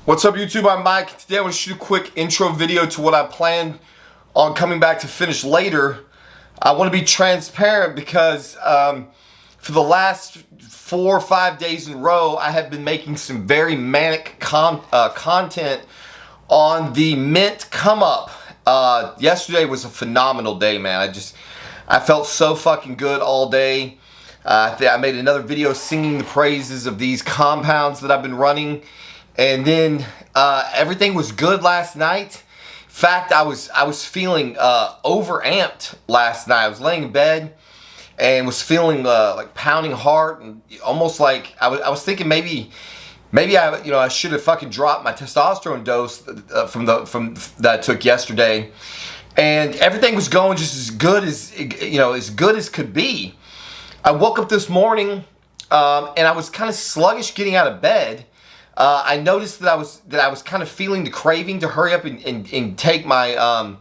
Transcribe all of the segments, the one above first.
What's up YouTube, I'm Mike. Today I want to shoot a quick intro video to what I plan on coming back to finish later. I want to be transparent because for the last 4 or 5 days in a row I have been making some very manic content on the MENT come up. Yesterday was a phenomenal day, man. I felt so fucking good all day. I made another video singing the praises of these compounds that I've been running. And then everything was good last night. In fact, I was feeling overamped last night. I was laying in bed and was feeling like pounding heart, and almost like I was thinking maybe I should have fucking dropped my testosterone dose from that I took yesterday. And everything was going just as good as could be. I woke up this morning and I was kind of sluggish getting out of bed. I noticed that I was kind of feeling the craving to hurry up and take my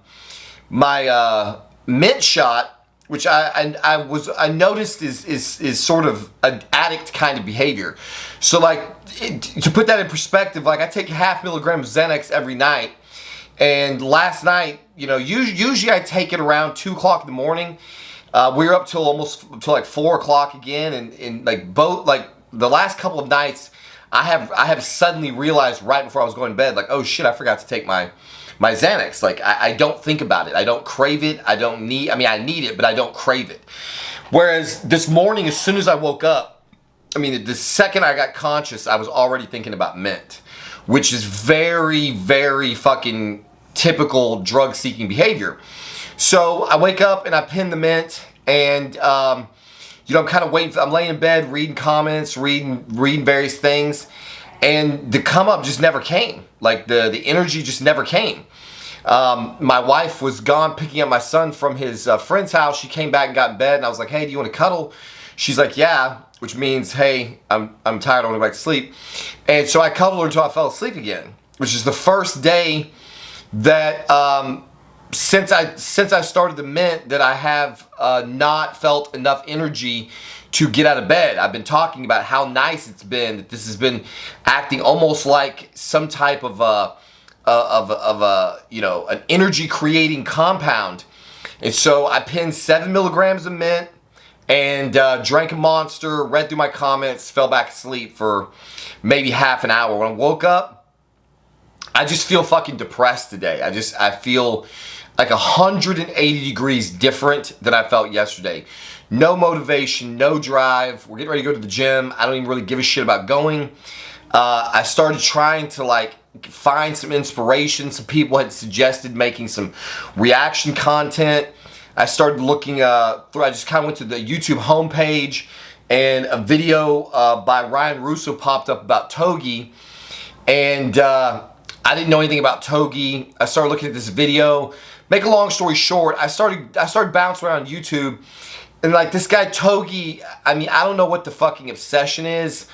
MENT shot, which I noticed is sort of an addict kind of behavior. So to put that in perspective, like I take 0.5 milligram of Xanax every night, and last night, usually I take it around 2 o'clock in the morning. We were up till like 4 o'clock again, and the last couple of nights, I have suddenly realized right before I was going to bed, like, oh shit, I forgot to take my Xanax. Like, I don't think about it. I don't crave it. I need it, but I don't crave it. Whereas this morning, as soon as I woke up, the second I got conscious, I was already thinking about MENT, which is very, very fucking typical drug-seeking behavior. So I wake up and I pin the MENT, and I'm kind of waiting. I'm laying in bed, reading comments, reading various things, and the come up just never came. Like the energy just never came. My wife was gone picking up my son from his friend's house. She came back and got in bed, and I was like, "Hey, do you want to cuddle?" She's like, "Yeah," which means, "Hey, I'm tired. I want to go back to sleep." And so I cuddled her until I fell asleep again, which is the first day that since I started the MENT that I have not felt enough energy to get out of bed. I've been talking about how nice it's been, that this has been acting almost like some type of an energy creating compound. And so I pinned 7 milligrams of MENT and drank a Monster, read through my comments, fell back asleep for maybe half an hour. When I woke up, I just feel fucking depressed today. I feel like 180 degrees different than I felt yesterday. No motivation, no drive. We're getting ready to go to the gym. I don't even really give a shit about going. I started trying to find some inspiration. Some people had suggested making some reaction content. I started looking through. I just kind of went to the YouTube homepage, and a video by Ryan Russo popped up about Togi, and I didn't know anything about Togi. I started looking at this video. Make a long story short, I started bouncing around YouTube, and this guy Togi, I don't know what the fucking obsession is.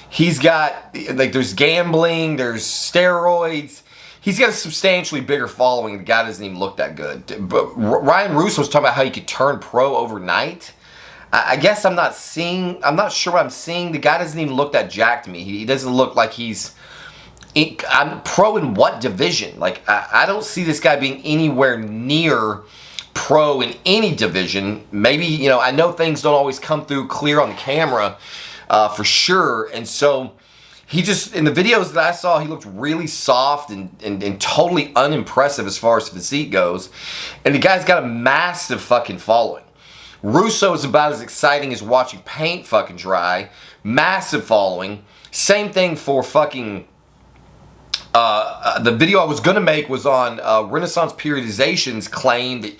He's got there's gambling, there's steroids. He's got a substantially bigger following. The guy doesn't even look that good. But Ryan Russo was talking about how you could turn pro overnight. I guess I'm not sure what I'm seeing. The guy doesn't even look that jacked to me. He doesn't look like I'm pro in what division? I don't see this guy being anywhere near pro in any division. Maybe, I know things don't always come through clear on the camera for sure. And so he just, in the videos that I saw, he looked really soft and totally unimpressive as far as physique goes. And the guy's got a massive fucking following. Russo is about as exciting as watching paint fucking dry. Massive following. Same thing for fucking... the video I was going to make was on Renaissance Periodization's claim that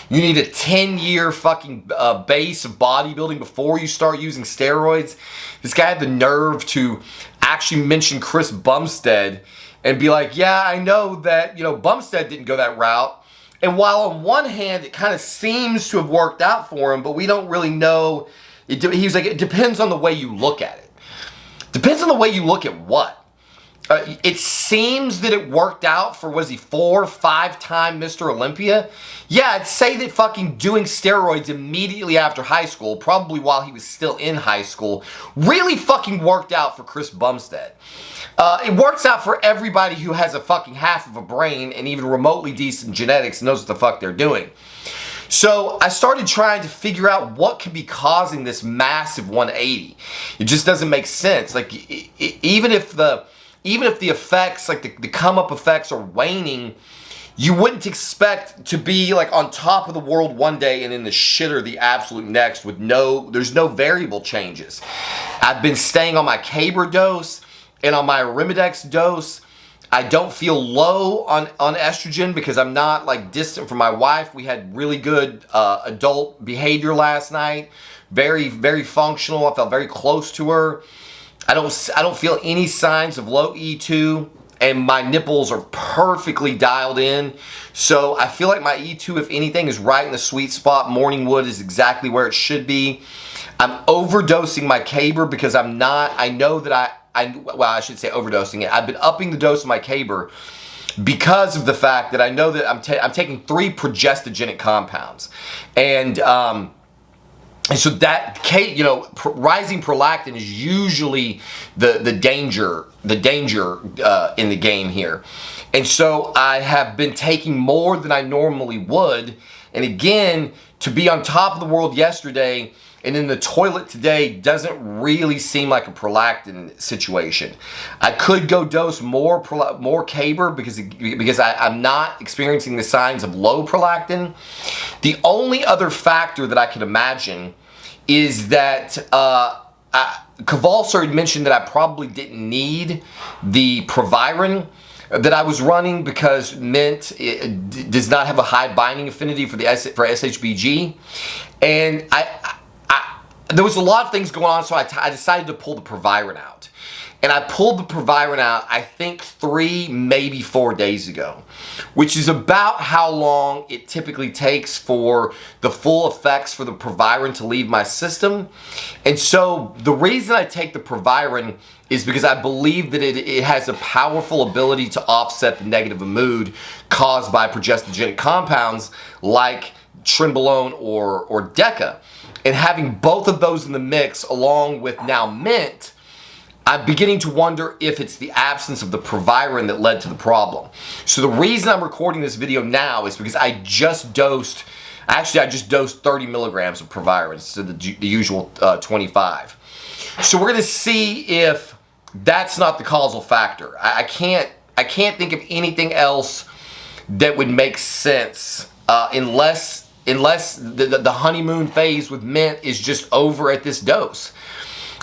you need a 10-year fucking base of bodybuilding before you start using steroids. This guy had the nerve to actually mention Chris Bumstead and be like, yeah, I know that, Bumstead didn't go that route. And while on one hand, it kind of seems to have worked out for him, but we don't really know. He was like, it depends on the way you look at it. Depends on the way you look at what? It seems that it worked out for, was he 4 or 5 time Mr. Olympia? Yeah, I'd say that fucking doing steroids immediately after high school, probably while he was still in high school, really fucking worked out for Chris Bumstead. It works out for everybody who has a fucking half of a brain and even remotely decent genetics and knows what the fuck they're doing. So I started trying to figure out what could be causing this massive 180. It just doesn't make sense. Like even if the effects, like the come up effects, are waning, you wouldn't expect to be like on top of the world one day and in the shitter the absolute next with there's no variable changes. I've been staying on my Caber dose and on my Arimidex dose. I don't feel low on estrogen because I'm not like distant from my wife. We had really good adult behavior last night. Very, very functional. I felt very close to her. I don't feel any signs of low E2. And my nipples are perfectly dialed in. So I feel like my E2, if anything, is right in the sweet spot. Morning wood is exactly where it should be. I'm overdosing my Caber because I know that I should say overdosing it. I've been upping the dose of my Caber because of the fact that I know that I'm taking 3 progestogenic compounds. And so that, rising prolactin is usually the danger in the game here. And so I have been taking more than I normally would. And again, to be on top of the world yesterday and in the toilet today doesn't really seem like a prolactin situation. I could go dose more Caber because I'm not experiencing the signs of low prolactin. The only other factor that I could imagine is that Kowalski had mentioned that I probably didn't need the Proviron that I was running because MENT does not have a high binding affinity for SHBG, and there was a lot of things going on, so I decided to pull the Proviron out. And I pulled the Proviron out, I think 3, maybe 4 days ago, which is about how long it typically takes for the full effects for the Proviron to leave my system. And so the reason I take the Proviron is because I believe that it has a powerful ability to offset the negative mood caused by progestogenic compounds like Trenbolone or Deca. And having both of those in the mix along with now MENT, I'm beginning to wonder if it's the absence of the Proviron that led to the problem. So the reason I'm recording this video now is because I just dosed 30 milligrams of Proviron instead of the usual 25. So we're gonna see if that's not the causal factor. I can't think of anything else that would make sense unless the honeymoon phase with MENT is just over at this dose.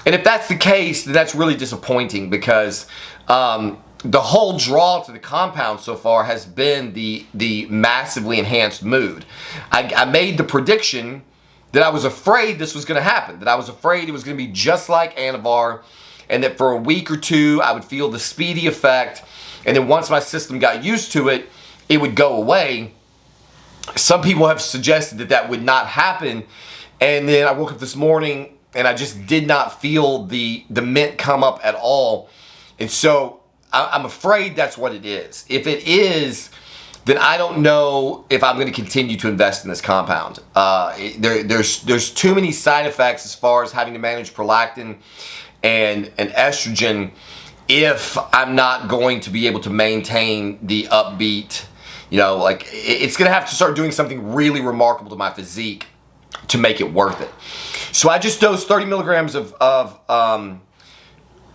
And if that's the case, then that's really disappointing because the whole draw to the compound so far has been the massively enhanced mood. I made the prediction that I was afraid this was going to happen, that I was afraid it was going to be just like Anavar, and that for a week or 2 I would feel the speedy effect, and then once my system got used to it, it would go away. Some people have suggested that that would not happen, and then I woke up this morning and I just did not feel the MENT come up at all. And so I'm afraid that's what it is. If it is, then I don't know if I'm going to continue to invest in this compound. There's too many side effects as far as having to manage prolactin and estrogen if I'm not going to be able to maintain the upbeat. It's going to have to start doing something really remarkable to my physique to make it worth it. So I just dosed 30 milligrams of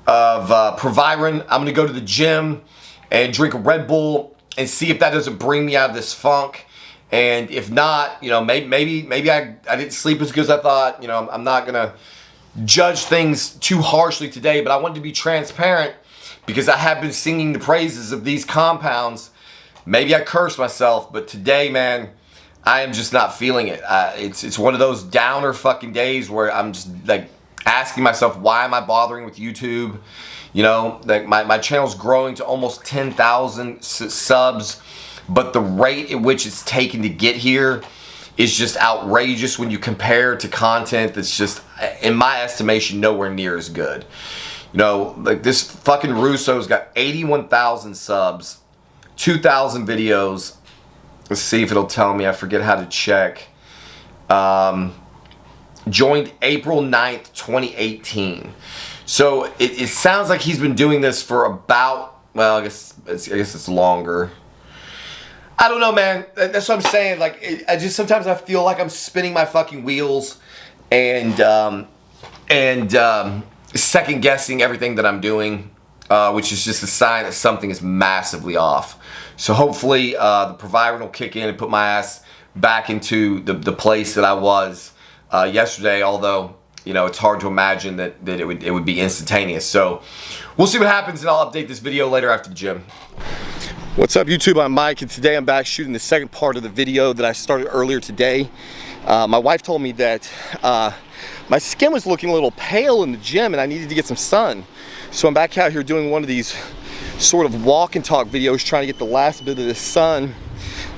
Proviron. I'm going to go to the gym and drink a Red Bull and see if that doesn't bring me out of this funk. And if not, maybe I didn't sleep as good as I thought. I'm not going to judge things too harshly today, but I wanted to be transparent because I have been singing the praises of these compounds. Maybe I cursed myself, but today, man, I am just not feeling it. It's one of those downer fucking days where I'm just like asking myself, why am I bothering with YouTube? Like my channel's growing to almost 10,000 subs, but the rate at which it's taken to get here is just outrageous when you compare to content that's just, in my estimation, nowhere near as good. Like this fucking Russo's got 81,000 subs, 2,000 videos. Let's see if it'll tell me. I forget how to check. Joined April 9th, 2018. So it sounds like he's been doing this for about, well, I guess it's longer. I don't know, man. That's what I'm saying. Like, sometimes I feel like I'm spinning my fucking wheels and second guessing everything that I'm doing, which is just a sign that something is massively off. So hopefully the Proviron will kick in and put my ass back into the place that I was yesterday, although, you know, it's hard to imagine that it would be instantaneous. So we'll see what happens, and I'll update this video later after the gym. What's up, YouTube? I'm Mike, and today I'm back shooting the second part of the video that I started earlier today. My wife told me that my skin was looking a little pale in the gym and I needed to get some sun. So I'm back out here doing one of these sort of walk and talk videos, trying to get the last bit of the sun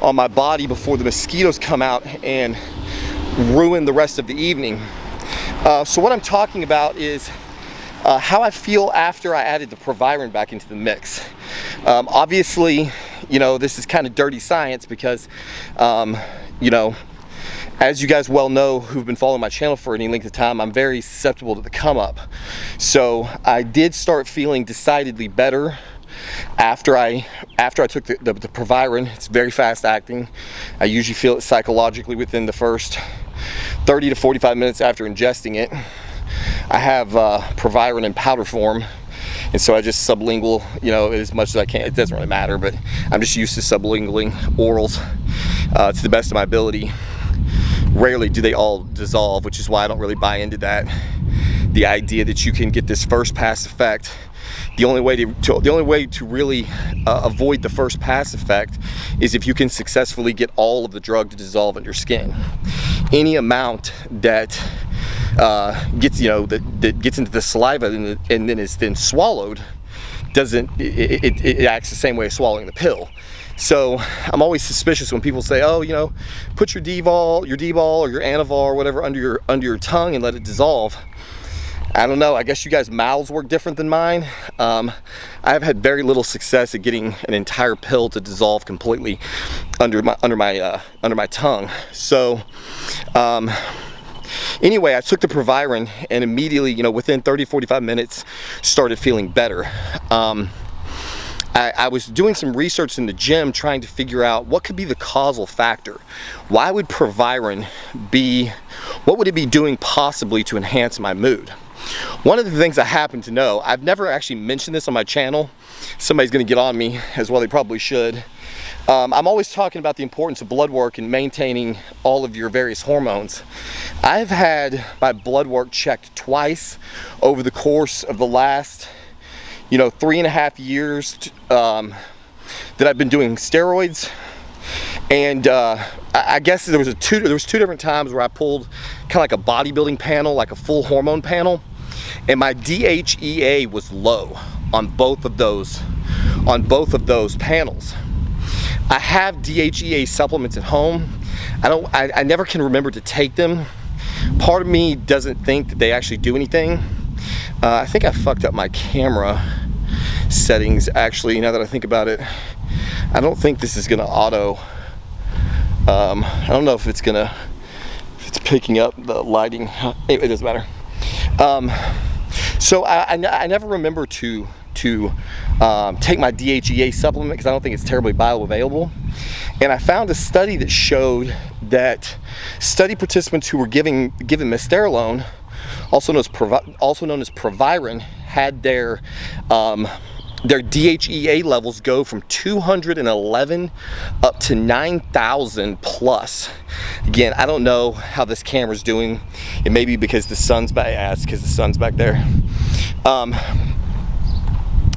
on my body before the mosquitoes come out and ruin the rest of the evening. So what I'm talking about is how I feel after I added the Proviron back into the mix. Obviously, you know, this is kind of dirty science because, you know, as you guys well know who've been following my channel for any length of time, I'm very susceptible to the come up. So I did start feeling decidedly better after I took the Proviron. It's very fast acting. I usually feel it psychologically within the first 30 to 45 minutes after ingesting it. I have Proviron in powder form, and so I just sublingual, you know, as much as I can. It doesn't really matter, but I'm just used to sublingualing orals to the best of my ability. Rarely do they all dissolve, which is why I don't really buy into that. The idea that you can get this first pass effect. The only way to really avoid the first pass effect is if you can successfully get all of the drug to dissolve in your skin. Any amount that gets, you know, that gets into the saliva and then is then swallowed doesn't. It acts the same way as swallowing the pill. So I'm always suspicious when people say, oh, you know, put your D-Vol or your Anavar or whatever under your tongue and let it dissolve. I don't know, I guess you guys' mouths work different than mine. I have had very little success at getting an entire pill to dissolve completely under my tongue. So anyway, I took the Proviron and immediately, you know, within 30-45 minutes started feeling better. I was doing some research in the gym trying to figure out what could be the causal factor. Why would Proviron what would it be doing possibly to enhance my mood? One of the things I happen to know, I've never actually mentioned this on my channel. Somebody's gonna get on me, as well they probably should. I'm always talking about the importance of blood work and maintaining all of your various hormones. I've had my blood work checked twice over the course of the last, you know, 3.5 years that I've been doing steroids. And I guess there was two different times where I pulled kind of like a bodybuilding panel, like a full hormone panel, and my DHEA was low on both of those panels. I have DHEA supplements at home. I never can remember to take them. Part of me doesn't think that they actually do anything. I think I fucked up my camera settings, actually, now that I think about it. I don't think this is gonna auto. I don't know if it's picking up the lighting. It doesn't matter. So I never remember to take my DHEA supplement because I don't think it's terribly bioavailable. And I found a study that showed that study participants who were given Misterolone, also known as Proviron, had their DHEA levels go from 211 up to 9,000 plus. Again, I don't know how this camera's doing. It may be because the sun's back. Yeah, it's because the sun's back there.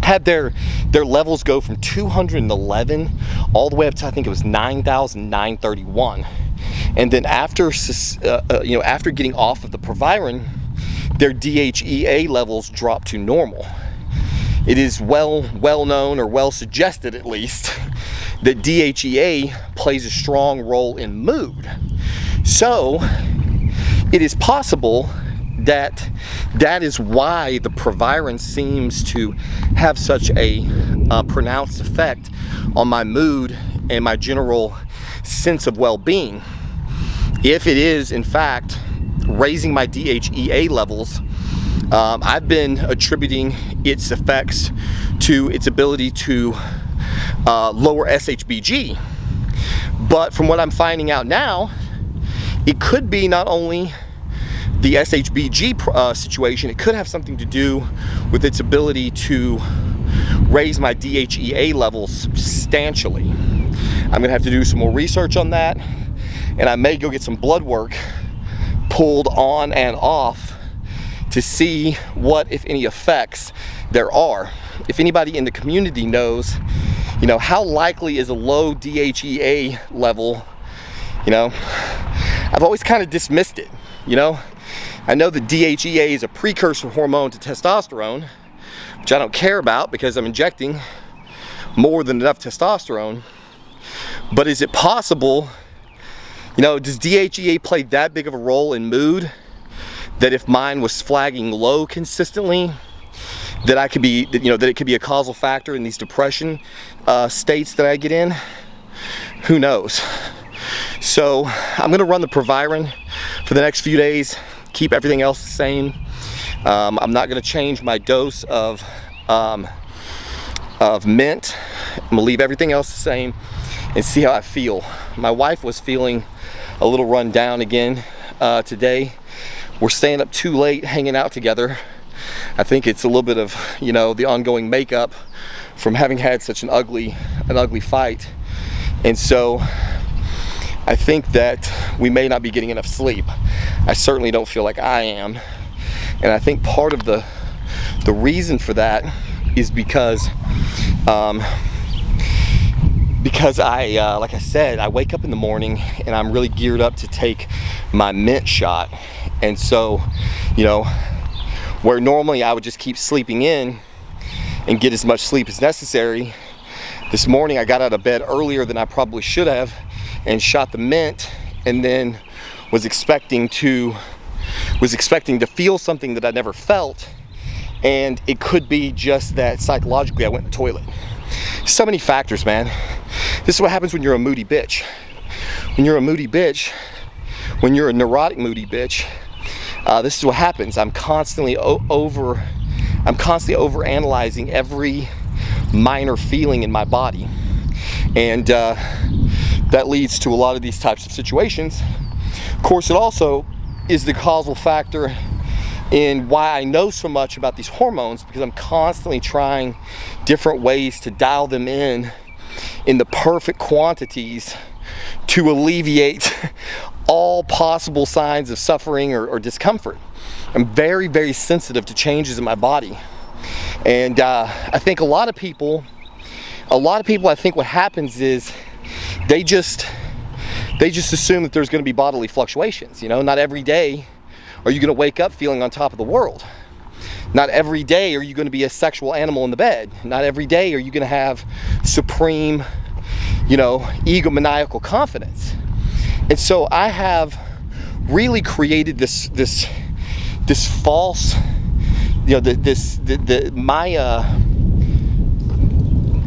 Had their levels go from 211 all the way up to, I think it was 9,931. And then after after getting off of the Proviron, their DHEA levels dropped to normal. It is well known, or well suggested at least, that DHEA plays a strong role in mood. So it is possible that is why the Proviron seems to have such a pronounced effect on my mood and my general sense of well-being. If it is in fact raising my DHEA levels I've been attributing its effects to its ability to lower SHBG. But from what I'm finding out now, it could be not only the SHBG situation, it could have something to do with its ability to raise my DHEA levels substantially. I'm gonna have to do some more research on that, and I may go get some blood work pulled on and off to see what, if any, effects there are. If anybody in the community knows, you know, how likely is a low DHEA level, you know, I've always kind of dismissed it, you know. I know that DHEA is a precursor hormone to testosterone, which I don't care about because I'm injecting more than enough testosterone. But is it possible, you know, does DHEA play that big of a role in mood that if mine was flagging low consistently, that I could be, you know, that it could be a causal factor in these depression states that I get in? Who knows? So I'm gonna run the Proviron for the next few days, keep everything else the same. I'm not gonna change my dose of MENT. I'm gonna leave everything else the same and see how I feel. My wife was feeling a little run down again today. We're staying up too late hanging out together. I think it's a little bit of, you know, the ongoing makeup from having had such an ugly fight. And so I think that we may not be getting enough sleep. I certainly don't feel like I am. And I think part of the reason for that is because I, like I said, I wake up in the morning and I'm really geared up to take my MENT shot. And so, you know, where normally I would just keep sleeping in and get as much sleep as necessary, this morning I got out of bed earlier than I probably should have and shot the MENT, and then was expecting to feel something that I never felt, and it could be just that psychologically I went in the toilet. So many factors, man. This is what happens when you're a moody bitch. When you're a moody bitch, when you're a neurotic moody bitch, this is what happens. I'm constantly overanalyzing every minor feeling in my body, and that leads to a lot of these types of situations. Of course, it also is the causal factor in why I know so much about these hormones, because I'm constantly trying different ways to dial them in the perfect quantities to alleviate all possible signs of suffering or discomfort. I'm very, very sensitive to changes in my body. And I think a lot of people, I think what happens is they just assume that there's going to be bodily fluctuations. You know, not every day are you going to wake up feeling on top of the world. Not every day are you going to be a sexual animal in the bed. Not every day are you going to have supreme, you know, egomaniacal confidence. And so I have really created this false, you know,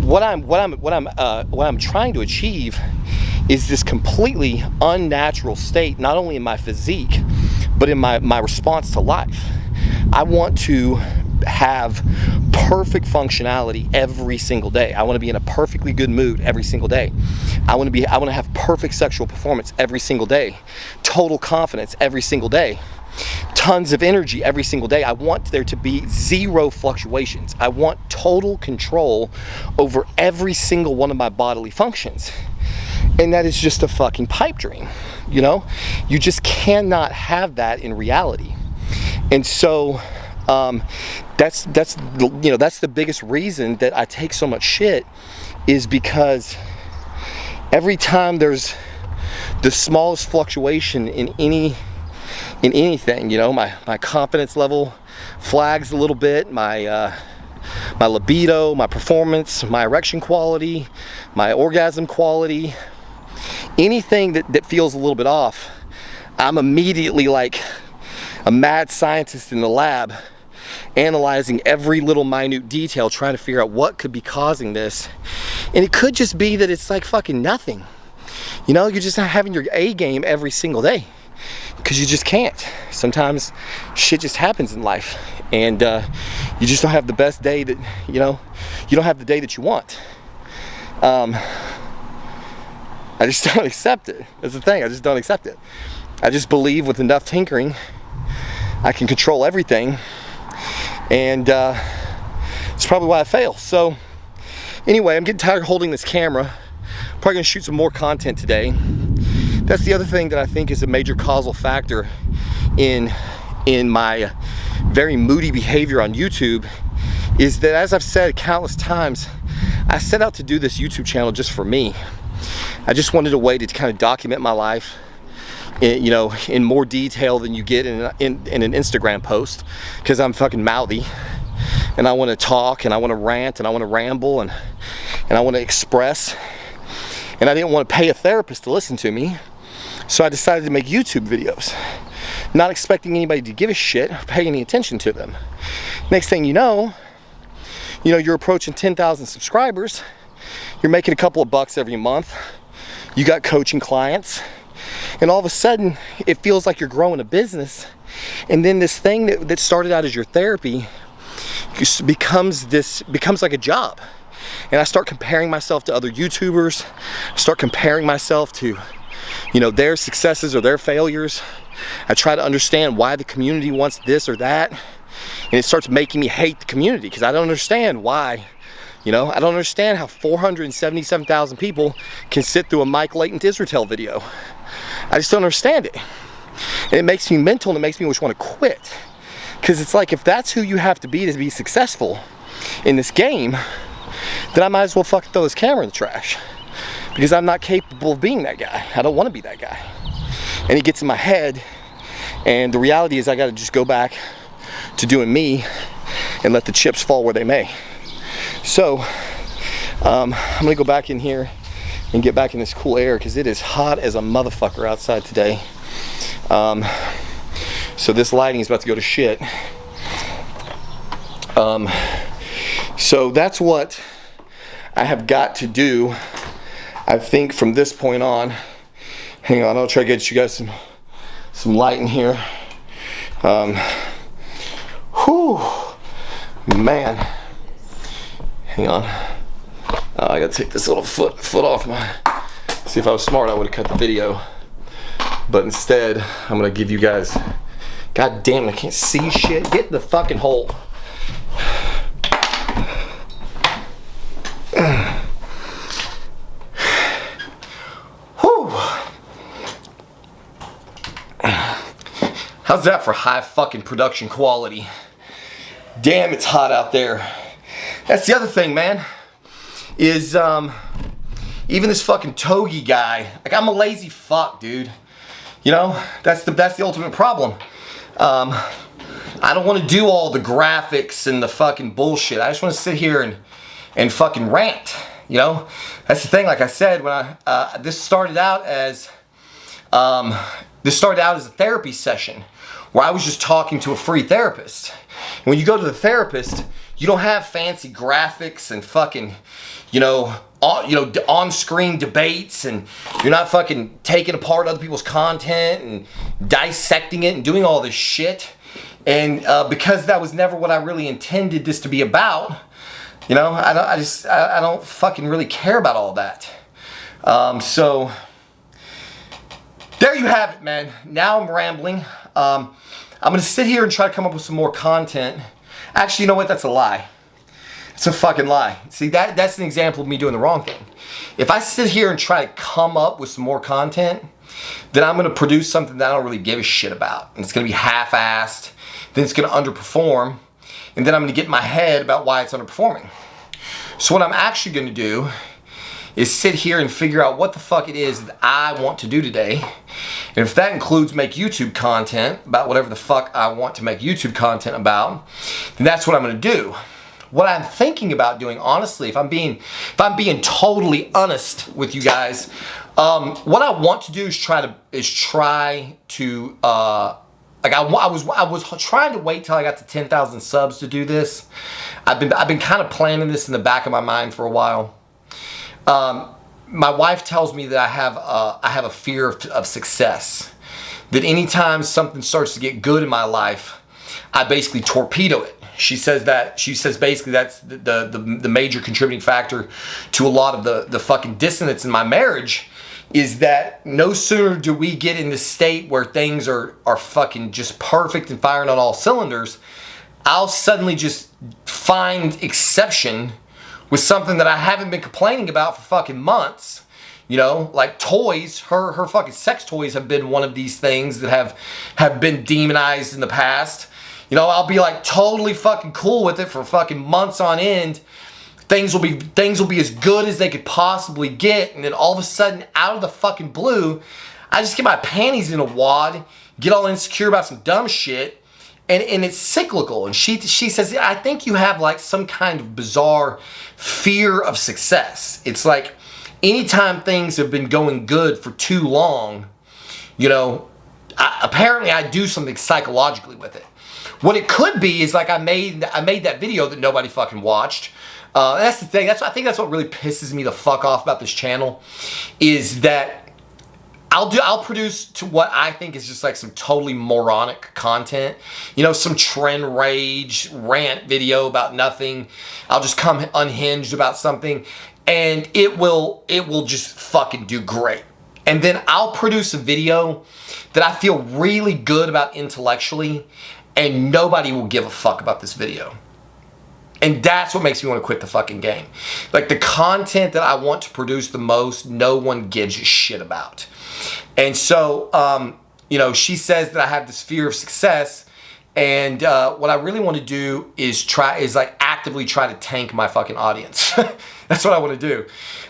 what I'm trying to achieve is this completely unnatural state, not only in my physique, but in my response to life. I want to have perfect functionality every single day. I want to be in a perfectly good mood every single day. I want to have perfect sexual performance every single day. Total confidence every single day. Tons of energy every single day. I want there to be zero fluctuations. I want total control over every single one of my bodily functions. And that is just a fucking pipe dream, you know? You just cannot have that in reality. And so that's the biggest reason that I take so much shit, is because every time there's the smallest fluctuation in anything, you know, my confidence level flags a little bit, my libido, my performance, my erection quality, my orgasm quality, anything that feels a little bit off, I'm immediately like a mad scientist in the lab, analyzing every little minute detail, trying to figure out what could be causing this. And it could just be that it's like fucking nothing. You know, you're just not having your A game every single day, because you just can't. Sometimes shit just happens in life, and you just don't have the best day that, you know, you don't have the day that you want. I just don't accept it. That's the thing, I just don't accept it. I just believe with enough tinkering, I can control everything, and it's probably why I fail. So anyway, I'm getting tired of holding this camera. Probably gonna shoot some more content today. That's the other thing that I think is a major causal factor in my very moody behavior on YouTube, is that, as I've said countless times, I set out to do this YouTube channel just for me. I just wanted a way to kind of document my life, you know, in more detail than you get in an Instagram post, because I'm fucking mouthy, and I want to talk, and I want to rant, and I want to ramble, and I want to express, and I didn't want to pay a therapist to listen to me, so I decided to make YouTube videos, not expecting anybody to give a shit or pay any attention to them. Next thing you know, you're approaching 10,000 subscribers, you're making a couple of bucks every month, you got coaching clients, and all of a sudden it feels like you're growing a business, and then this thing that started out as your therapy becomes like a job. And I start comparing myself to other YouTubers, I start comparing myself to, you know, their successes or their failures. I try to understand why the community wants this or that, and it starts making me hate the community, because I don't understand why. You know, I don't understand how 477,000 people can sit through a Mike Latent Israel video. I just don't understand it. And it makes me mental, and it makes me just want to quit. Because it's like, if that's who you have to be successful in this game, then I might as well fucking throw this camera in the trash. Because I'm not capable of being that guy. I don't want to be that guy. And it gets in my head, and the reality is I got to just go back to doing me and let the chips fall where they may. So I'm gonna go back in here and get back in this cool air, because it is hot as a motherfucker outside today. So this lighting is about to go to shit. So that's what I have got to do, I think, from this point on. Hang on, I'll try to get you guys some light in here. Whew, man. Hang on. I gotta take this little foot off my. See, if I was smart, I would have cut the video. But instead, I'm gonna give you guys. God damn it, I can't see shit. Get in the fucking hole. Whew. How's that for high fucking production quality? Damn, it's hot out there. That's the other thing, man, is even this fucking Togi guy, like, I'm a lazy fuck, dude. You know, that's the ultimate problem. I don't want to do all the graphics and the fucking bullshit. I just want to sit here and fucking rant, you know? That's the thing, like I said, when this started out as a therapy session where I was just talking to a free therapist. And when you go to the therapist, you don't have fancy graphics and fucking, on-screen debates, and you're not fucking taking apart other people's content and dissecting it and doing all this shit. And because that was never what I really intended this to be about, you know, I don't fucking really care about all that. So there you have it, man. Now I'm rambling. I'm gonna sit here and try to come up with some more content. Actually, you know what? That's a lie. It's a fucking lie. See, that's an example of me doing the wrong thing. If I sit here and try to come up with some more content, then I'm gonna produce something that I don't really give a shit about. And it's gonna be half-assed, then it's gonna underperform, and then I'm gonna get in my head about why it's underperforming. So what I'm actually gonna do is sit here and figure out what the fuck it is that I want to do today. And if that includes make YouTube content about whatever the fuck I want to make YouTube content about, then that's what I'm gonna do. What I'm thinking about doing, honestly, if I'm being totally honest with you guys, what I want to do is try to like I was trying to wait till I got to 10,000 subs to do this. I've been kind of planning this in the back of my mind for a while. My wife tells me that I have a fear of success. That anytime something starts to get good in my life, I basically torpedo it. She says basically that's the major contributing factor to a lot of the fucking dissonance in my marriage, is that no sooner do we get in the state where things are fucking just perfect and firing on all cylinders, I'll suddenly just find exception with something that I haven't been complaining about for fucking months. You know, like toys, her fucking sex toys have been one of these things that have been demonized in the past. You know, I'll be like totally fucking cool with it for fucking months on end. Things will be as good as they could possibly get, and then all of a sudden, out of the fucking blue, I just get my panties in a wad, get all insecure about some dumb shit, and it's cyclical. And she says, I think you have like some kind of bizarre fear of success. It's like anytime things have been going good for too long, you know, apparently I do something psychologically with it. What it could be is like I made that video that nobody fucking watched. That's the thing. I think that's what really pisses me the fuck off about this channel, is that I'll produce to what I think is just like some totally moronic content. You know, some trend rage rant video about nothing. I'll just come unhinged about something, and it will just fucking do great. And then I'll produce a video that I feel really good about intellectually, and nobody will give a fuck about this video. And that's what makes me want to quit the fucking game. Like, the content that I want to produce the most, no one gives a shit about. And so, you know, she says that I have this fear of success, and what I really want to do is actively try to tank my fucking audience. That's what I want to do.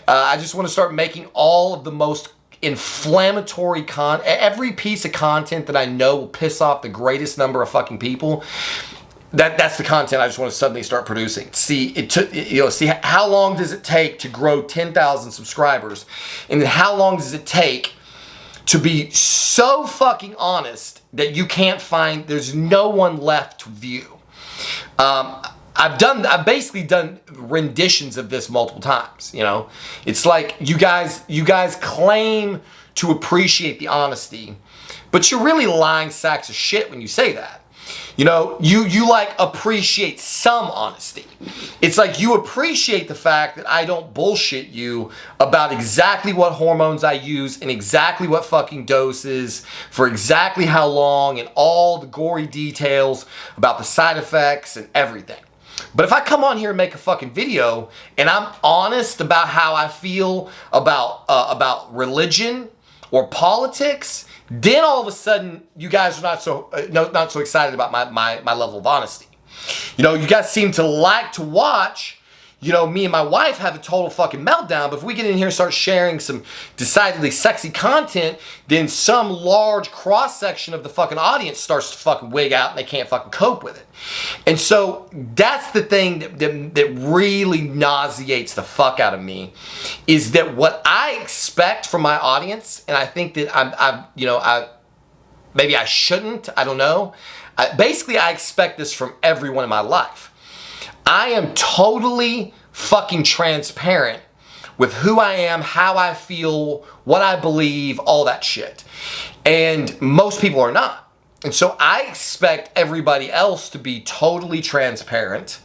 I just want to start making all of the most inflammatory every piece of content that I know will piss off the greatest number of fucking people. That's the content I just want to suddenly start producing. See how long does it take to grow 10,000 subscribers, and then how long does it take to be so fucking honest that you can't there's no one left to view. I've basically done renditions of this multiple times. You know, it's like you guys claim to appreciate the honesty, but you're really lying sacks of shit when you say that. You know, you like appreciate some honesty. It's like you appreciate the fact that I don't bullshit you about exactly what hormones I use and exactly what fucking doses for exactly how long and all the gory details about the side effects and everything. But if I come on here and make a fucking video and I'm honest about how I feel about religion or politics, then all of a sudden you guys are not so excited about my level of honesty. You know, you guys seem to like to watch, you know, me and my wife have a total fucking meltdown, but if we get in here and start sharing some decidedly sexy content, then some large cross-section of the fucking audience starts to fucking wig out and they can't fucking cope with it. And so that's the thing that really nauseates the fuck out of me, is that what I expect from my audience, and I think that maybe I shouldn't, I don't know. Basically, I expect this from everyone in my life. I am totally fucking transparent with who I am, how I feel, what I believe, all that shit. And most people are not. And so I expect everybody else to be totally transparent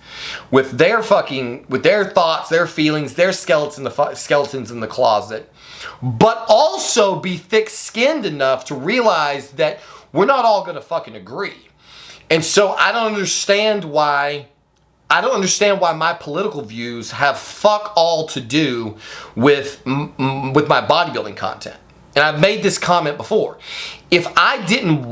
with their thoughts, their feelings, their skeletons in the closet, but also be thick-skinned enough to realize that we're not all gonna fucking agree. And so I don't understand why my political views have fuck all to do with my bodybuilding content. And I've made this comment before. If I didn't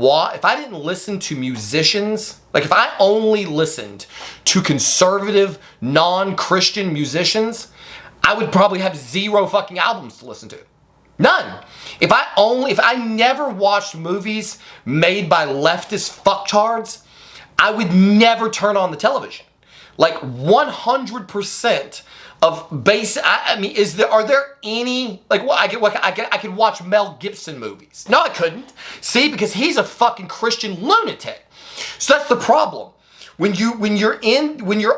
listen to musicians, like if I only listened to conservative, non-Christian musicians, I would probably have 0 fucking albums to listen to. None. If I never watched movies made by leftist fucktards, I would never turn on the television. Like 100% of basic. I mean, are there any like? Well, I could watch Mel Gibson movies. No, I couldn't. See, because he's a fucking Christian lunatic. So that's the problem. When you're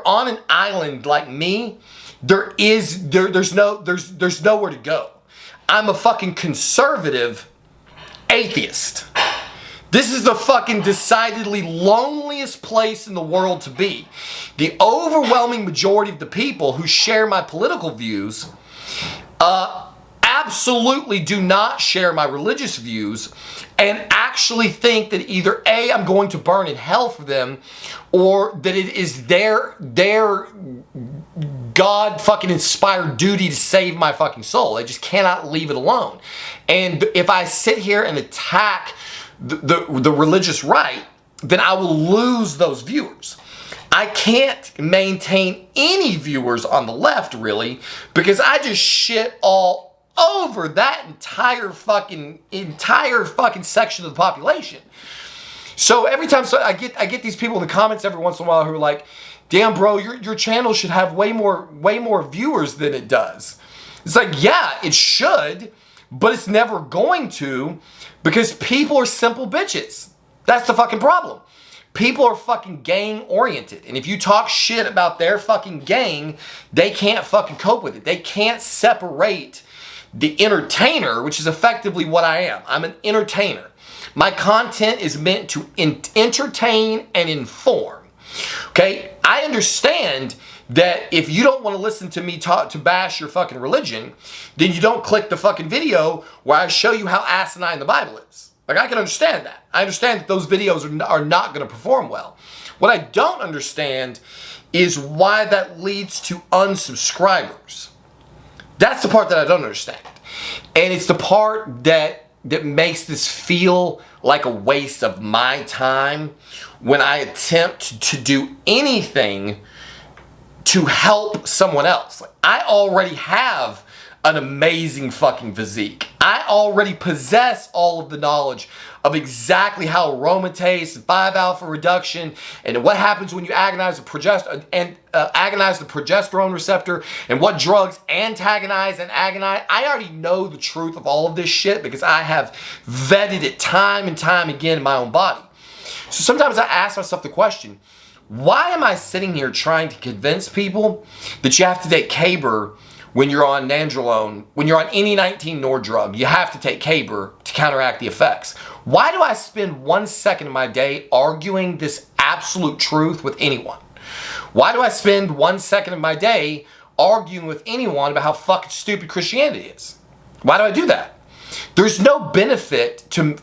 on an island like me, there's nowhere to go. I'm a fucking conservative atheist. This is the fucking decidedly loneliest place in the world to be. The overwhelming majority of the people who share my political views absolutely do not share my religious views and actually think that either A, I'm going to burn in hell for them, or that it is their God fucking inspired duty to save my fucking soul. They just cannot leave it alone. And if I sit here and attack the religious right, then I will lose those viewers. I can't maintain any viewers on the left, really, because I just shit all over that entire fucking section of the population. So every time I get these people in the comments every once in a while who are like, damn bro, your channel should have way more viewers than it does. It's like, yeah, it should, but it's never going to, because people are simple bitches. That's the fucking problem. People are fucking gang oriented. And if you talk shit about their fucking gang, they can't fucking cope with it. They can't separate the entertainer, which is effectively what I am. I'm an entertainer. My content is meant to entertain and inform. Okay? I understand that if you don't want to listen to me talk to bash your fucking religion, then you don't click the fucking video where I show you how asinine the Bible is. Like, I can understand that. I understand that those videos are not going to perform well. What I don't understand is why that leads to unsubscribers. That's the part that I don't understand. And it's the part that makes this feel like a waste of my time when I attempt to do anything to help someone else. Like, I already have an amazing fucking physique. I already possess all of the knowledge of exactly how aromatase and 5-alpha reduction and what happens when you agonize the progesterone receptor and what drugs antagonize and agonize. I already know the truth of all of this shit because I have vetted it time and time again in my own body. So sometimes I ask myself the question, why am I sitting here trying to convince people that you have to take Caber when you're on nandrolone, when you're on any 19-nor drug? You have to take Caber to counteract the effects. Why do I spend 1 second of my day arguing this absolute truth with anyone? Why do I spend 1 second of my day arguing with anyone about how fucking stupid Christianity is? Why do I do that? There's no benefit to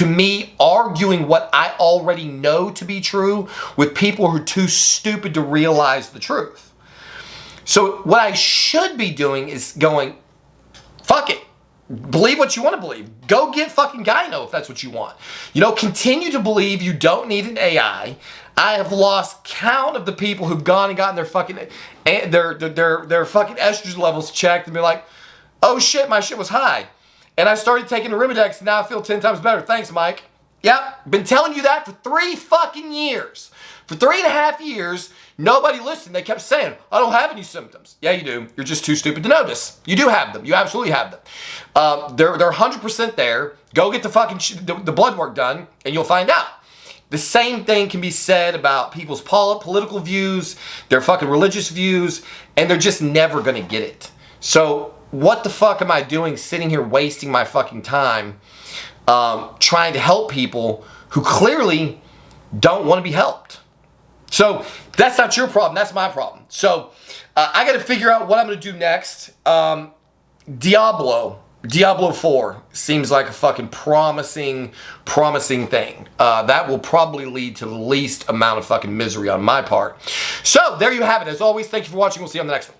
me arguing what I already know to be true with people who are too stupid to realize the truth. So what I should be doing is going, fuck it. Believe what you want to believe. Go get fucking gyno if that's what you want. You know, continue to believe you don't need an AI. I have lost count of the people who've gone and gotten their fucking estrogen levels checked and be like, oh shit, my shit was high. And I started taking the Arimidex and now I feel 10 times better. Thanks, Mike. Yep, been telling you that for 3 fucking years. For 3.5 years, nobody listened. They kept saying, I don't have any symptoms. Yeah, you do. You're just too stupid to notice. You do have them. You absolutely have them. They're 100% there. Go get the fucking the blood work done and you'll find out. The same thing can be said about people's political views, their fucking religious views, and they're just never going to get it. So what the fuck am I doing sitting here wasting my fucking time trying to help people who clearly don't want to be helped? So that's not your problem. That's my problem. So I got to figure out what I'm going to do next. Diablo 4 seems like a fucking promising thing. That will probably lead to the least amount of fucking misery on my part. So there you have it. As always, thank you for watching. We'll see you on the next one.